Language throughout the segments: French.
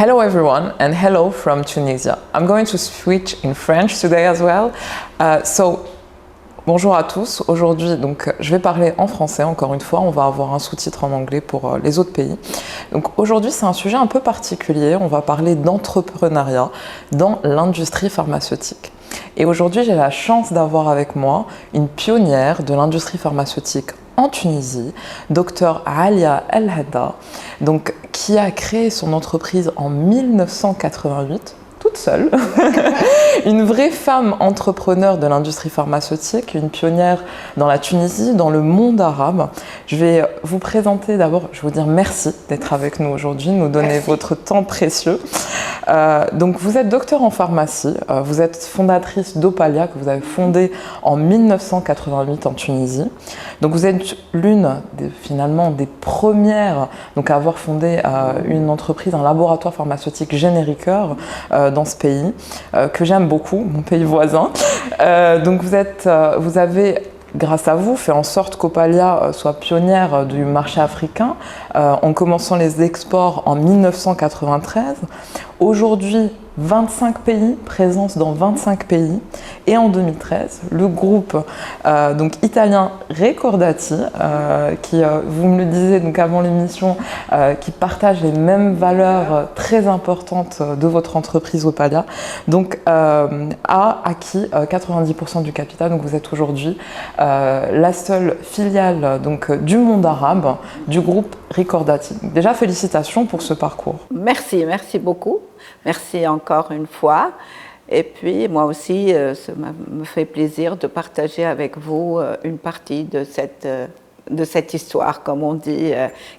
Hello everyone and hello from Tunisia. I'm going to switch in French today as well. Bonjour à tous. Aujourd'hui, je vais parler en français encore une fois. On va avoir un sous-titre en anglais pour les autres pays. Donc aujourd'hui, c'est un sujet un peu particulier. On va parler d'entrepreneuriat dans l'industrie pharmaceutique. Et aujourd'hui, j'ai la chance d'avoir avec moi une pionnière de l'industrie pharmaceutique en Tunisie, Dr Alia El Hadda, qui a créé son entreprise en 1988, toute seule, une vraie femme entrepreneur de l'industrie pharmaceutique, une pionnière dans la Tunisie, dans le monde arabe. Je vais vous présenter d'abord, je vais vous dire merci d'être avec nous aujourd'hui, nous donner votre temps précieux. Vous êtes docteur en pharmacie, vous êtes fondatrice d'Opalia que vous avez fondée en 1988 en Tunisie. Donc vous êtes l'une des premières à avoir fondé une entreprise, un laboratoire pharmaceutique génériqueur dans ce pays que j'aime beaucoup, mon pays voisin. Vous avez, grâce à vous, fait en sorte qu'Opalia soit pionnière du marché africain en commençant les exports en 1993. Aujourd'hui, 25 pays, présence dans 25 pays. Et en 2013, le groupe italien Recordati, qui, vous me le disiez avant l'émission, qui partage les mêmes valeurs très importantes de votre entreprise Opalia, a acquis 90% du capital. Donc vous êtes aujourd'hui la seule filiale du monde arabe du groupe Recordati. Déjà, félicitations pour ce parcours. Merci beaucoup. Merci encore une fois. Et puis, moi aussi, ça me fait plaisir de partager avec vous une partie de cette histoire, comme on dit,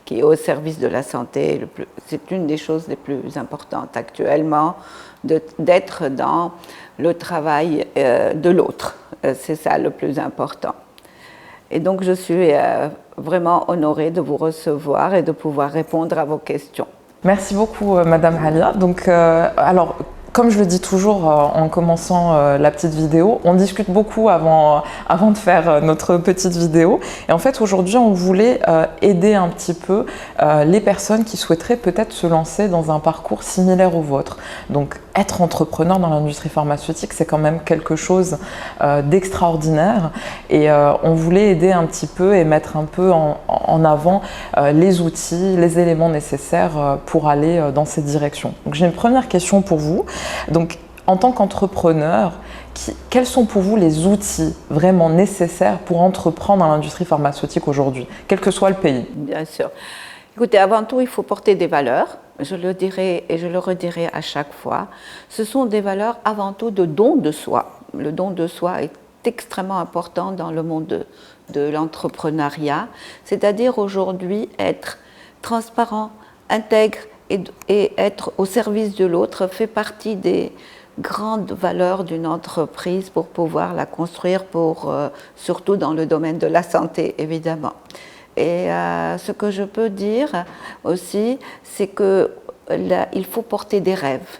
qui est au service de la santé. C'est une des choses les plus importantes actuellement, d'être dans le travail de l'autre. C'est ça le plus important. Et donc, je suis vraiment honorée de vous recevoir et de pouvoir répondre à vos questions. Merci beaucoup, Madame Alia. Comme je le dis toujours en commençant la petite vidéo, on discute beaucoup avant de faire notre petite vidéo. Et en fait, aujourd'hui, on voulait aider un petit peu les personnes qui souhaiteraient peut-être se lancer dans un parcours similaire au vôtre. Donc, être entrepreneur dans l'industrie pharmaceutique, c'est quand même quelque chose d'extraordinaire. Et on voulait aider un petit peu et mettre un peu en avant les outils, les éléments nécessaires pour aller dans cette direction. Donc, j'ai une première question pour vous. Donc, en tant qu'entrepreneur, quels sont pour vous les outils vraiment nécessaires pour entreprendre dans l'industrie pharmaceutique aujourd'hui, quel que soit le pays? Bien sûr. Écoutez, avant tout, il faut porter des valeurs. Je le dirai et je le redirai à chaque fois. Ce sont des valeurs avant tout de don de soi. Le don de soi est extrêmement important dans le monde de l'entrepreneuriat. C'est-à-dire aujourd'hui être transparent, intègre, et être au service de l'autre fait partie des grandes valeurs d'une entreprise pour pouvoir la construire, surtout dans le domaine de la santé, évidemment. Et ce que je peux dire aussi, c'est qu'il faut porter des rêves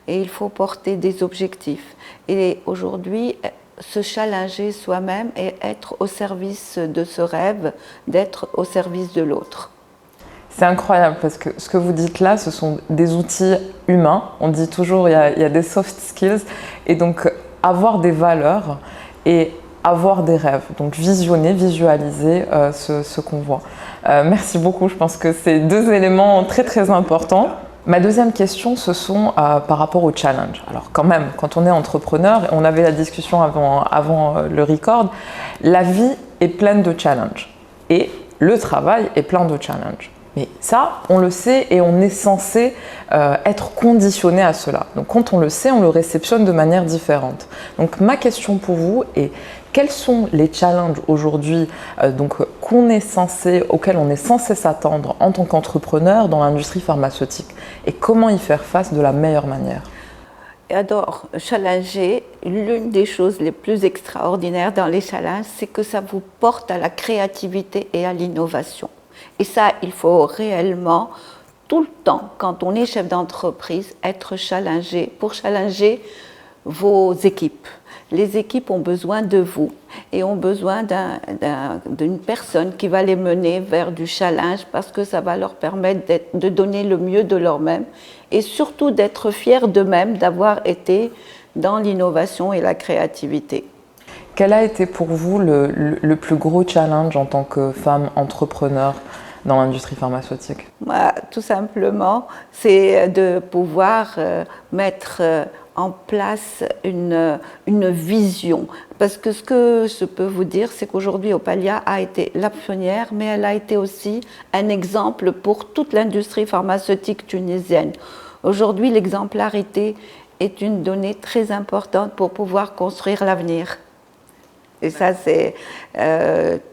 et il faut porter des objectifs. Et aujourd'hui, se challenger soi-même et être au service de ce rêve, d'être au service de l'autre. C'est incroyable parce que ce que vous dites là, ce sont des outils humains. On dit toujours il y a des soft skills et donc avoir des valeurs et avoir des rêves. Donc visionner, visualiser ce qu'on voit. Merci beaucoup, je pense que c'est deux éléments très très importants. Ma deuxième question, ce sont par rapport au challenge. Alors quand même, quand on est entrepreneur, on avait la discussion avant le record, la vie est pleine de challenges et le travail est plein de challenges. Mais ça, on le sait et on est censé être conditionné à cela. Donc quand on le sait, on le réceptionne de manière différente. Donc ma question pour vous est, quels sont les challenges aujourd'hui auxquels on est censé s'attendre en tant qu'entrepreneur dans l'industrie pharmaceutique et comment y faire face de la meilleure manière? Alors, challenger, l'une des choses les plus extraordinaires dans les challenges, c'est que ça vous porte à la créativité et à l'innovation. Et ça, il faut réellement, tout le temps, quand on est chef d'entreprise, être challengé pour challenger vos équipes. Les équipes ont besoin de vous et ont besoin d'une personne qui va les mener vers du challenge parce que ça va leur permettre de donner le mieux de leur-même et surtout d'être fiers d'eux-mêmes d'avoir été dans l'innovation et la créativité. Quel a été pour vous le plus gros challenge en tant que femme entrepreneur dans l'industrie pharmaceutique? Tout simplement, c'est de pouvoir mettre en place une vision. Parce que ce que je peux vous dire, c'est qu'aujourd'hui, Opalia a été la pionnière, mais elle a été aussi un exemple pour toute l'industrie pharmaceutique tunisienne. Aujourd'hui, l'exemplarité est une donnée très importante pour pouvoir construire l'avenir. Et ça, c'est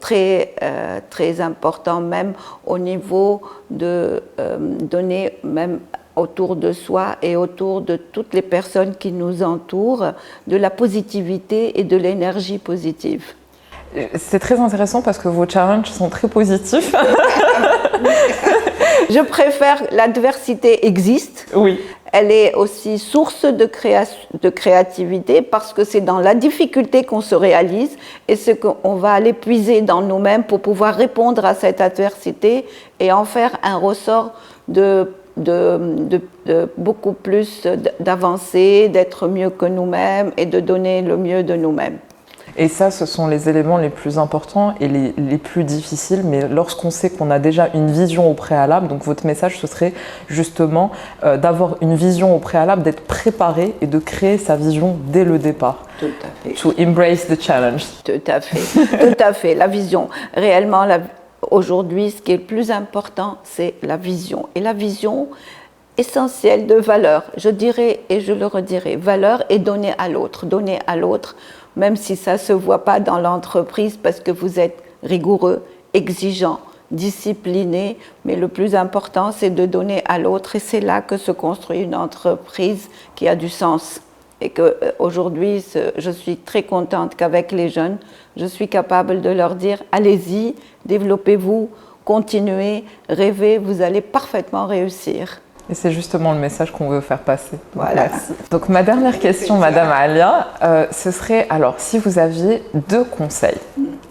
très important, même au niveau de donner, même autour de soi et autour de toutes les personnes qui nous entourent, de la positivité et de l'énergie positive. C'est très intéressant parce que vos challenges sont très positifs. Je préfère l'adversité existe. Oui. Elle est aussi source de créativité parce que c'est dans la difficulté qu'on se réalise et ce qu'on va aller puiser dans nous-mêmes pour pouvoir répondre à cette adversité et en faire un ressort de beaucoup plus d'avancée, d'être mieux que nous-mêmes et de donner le mieux de nous-mêmes. Et ça, ce sont les éléments les plus importants et les plus difficiles. Mais lorsqu'on sait qu'on a déjà une vision au préalable, donc votre message, ce serait justement d'avoir une vision au préalable, d'être préparé et de créer sa vision dès le départ. Tout à fait. To embrace the challenge. Tout à fait. Tout à fait. La vision. Réellement, aujourd'hui, ce qui est le plus important, c'est la vision. Et la vision essentielle de valeur, je dirais et je le redirai, valeur est donnée à l'autre. Donner à l'autre, même si ça ne se voit pas dans l'entreprise parce que vous êtes rigoureux, exigeant, discipliné, mais le plus important, c'est de donner à l'autre et c'est là que se construit une entreprise qui a du sens. Et qu'aujourd'hui, je suis très contente qu'avec les jeunes, je suis capable de leur dire « Allez-y, développez-vous, continuez, rêvez, vous allez parfaitement réussir ». Et c'est justement le message qu'on veut faire passer. Voilà. Merci. Donc ma dernière question, Madame Alia, ce serait alors si vous aviez 2 conseils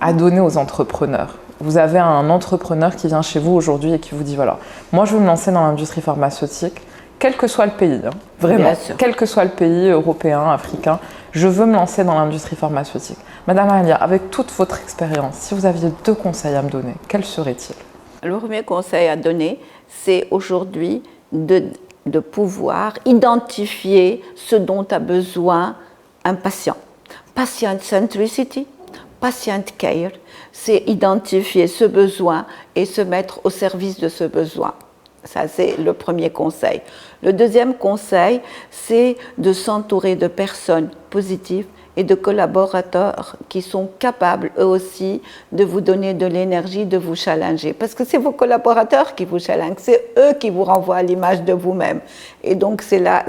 à donner aux entrepreneurs. Vous avez un entrepreneur qui vient chez vous aujourd'hui et qui vous dit voilà, moi je veux me lancer dans l'industrie pharmaceutique, quel que soit le pays, hein, vraiment, quel que soit le pays, européen, africain, je veux me lancer dans l'industrie pharmaceutique. Madame Alia, avec toute votre expérience, si vous aviez 2 conseils à me donner, quels seraient-ils? Le premier conseil à donner, c'est aujourd'hui de pouvoir identifier ce dont a besoin un patient. Patient centricity, patient care, c'est identifier ce besoin et se mettre au service de ce besoin. Ça, c'est le premier conseil. Le deuxième conseil, c'est de s'entourer de personnes positives et de collaborateurs qui sont capables, eux aussi, de vous donner de l'énergie, de vous challenger. Parce que c'est vos collaborateurs qui vous challengent, c'est eux qui vous renvoient à l'image de vous-même. Et donc, c'est là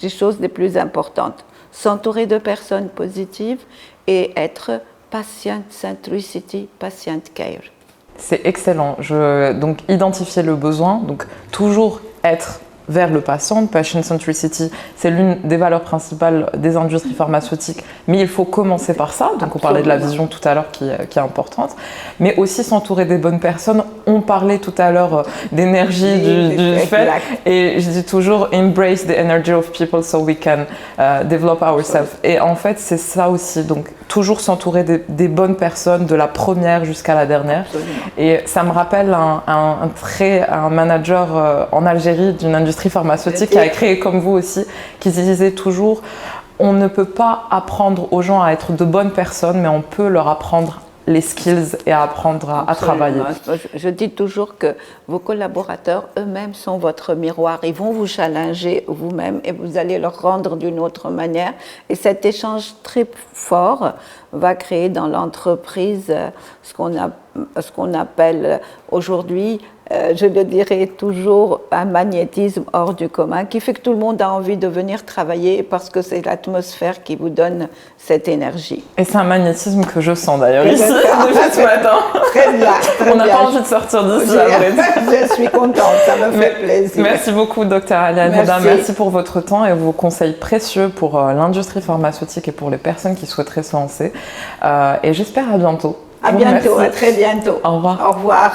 les choses les plus importantes. S'entourer de personnes positives et être patient centricity, patient care. C'est excellent. Donc, identifier le besoin, donc toujours être vers le patient. Patient centricity, c'est l'une des valeurs principales des industries pharmaceutiques, mais il faut commencer par ça. Donc, on parlait de la vision tout à l'heure qui est importante, mais aussi s'entourer des bonnes personnes. On parlait tout à l'heure d'énergie du fait, et je dis toujours embrace the energy of people so we can develop ourselves. Et en fait, c'est ça aussi. Donc, toujours s'entourer des bonnes personnes, de la première jusqu'à la dernière. Absolument. Et ça me rappelle un manager en Algérie d'une industrie pharmaceutique qui a créé comme vous aussi, qui disait toujours on ne peut pas apprendre aux gens à être de bonnes personnes, mais on peut leur apprendre les skills et à apprendre à travailler. Je dis toujours que vos collaborateurs eux-mêmes sont votre miroir. Ils vont vous challenger vous-même et vous allez leur rendre d'une autre manière. Et cet échange très fort va créer dans l'entreprise ce qu'on appelle aujourd'hui, je le dirais toujours, un magnétisme hors du commun qui fait que tout le monde a envie de venir travailler parce que c'est l'atmosphère qui vous donne cette énergie. Et c'est un magnétisme que je sens d'ailleurs ici, depuis ce matin. Très bien. On n'a pas envie de sortir d'ici, à vrai dire. Je suis contente, ça me fait plaisir. Merci beaucoup, Dr Alia Neda. Merci pour votre temps et vos conseils précieux pour l'industrie pharmaceutique et pour les personnes qui souhaiteraient se lancer. Et j'espère à bientôt. À bientôt, à très bientôt. Au revoir. Au revoir.